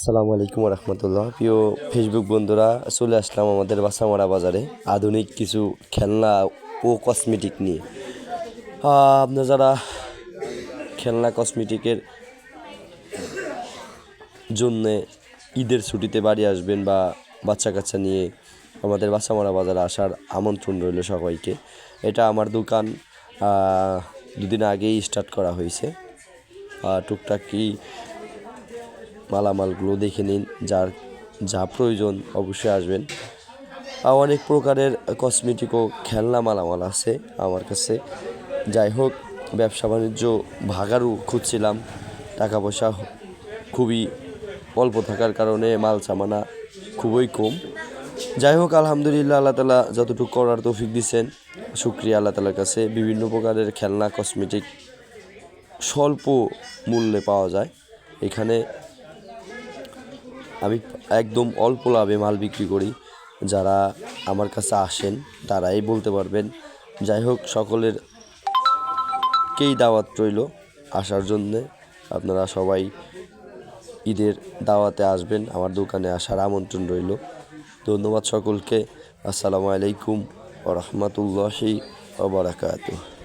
আসসালামু আলাইকুম রহমতুল্লাহ। প্রিয় ফেসবুক বন্ধুরা, চলে আসলাম আমাদের বাসামারা বাজারে আধুনিক কিছু খেলনা ও কসমেটিক নিয়ে। আপনারা যারা খেলনা কসমেটিকের জন্যে ঈদের ছুটিতে বাড়ি আসবেন বা বাচ্চা কাচ্চা নিয়ে আমাদের বাসামারা বাজারে আসার আমন্ত্রণ রইল সবাইকে। এটা আমার দোকান, দুদিন আগেই স্টার্ট করা হয়েছে। টুকটাক কি মালামালগুলো দেখে নিন, যার যা প্রয়োজন অবশ্যই আসবেন। অনেক প্রকারের কসমেটিক ও খেলনা মালামাল আছে আমার কাছে। যাই হোক, ব্যবসা বাণিজ্য ভাগারও খুঁজছিলাম, টাকা পয়সা খুবই অল্প থাকার কারণে মাল সামানা খুবই কম। যাই হোক, আলহামদুলিল্লাহ, আল্লাহ তালা যতটুকু করার তৌফিক দিচ্ছেন, শুকরিয়া আল্লাহ তালার কাছে। বিভিন্ন প্রকারের খেলনা কসমেটিক স্বল্প মূল্যে পাওয়া যায় এখানে। আমি একদম অল্প লাভে মাল বিক্রি করি। যারা আমার কাছে আসেন তারাই বলতে পারবেন। যাই হোক, সকলেরকেই দাওয়াত রইল আসার জন্যে। আপনারা সবাই ঈদের দাওয়াতে আসবেন, আমার দোকানে আসার আমন্ত্রণ রইল। ধন্যবাদ সকলকে। আসসালামু আলাইকুম ওয়া রাহমাতুল্লাহি ওয়া বারাকাতুহু।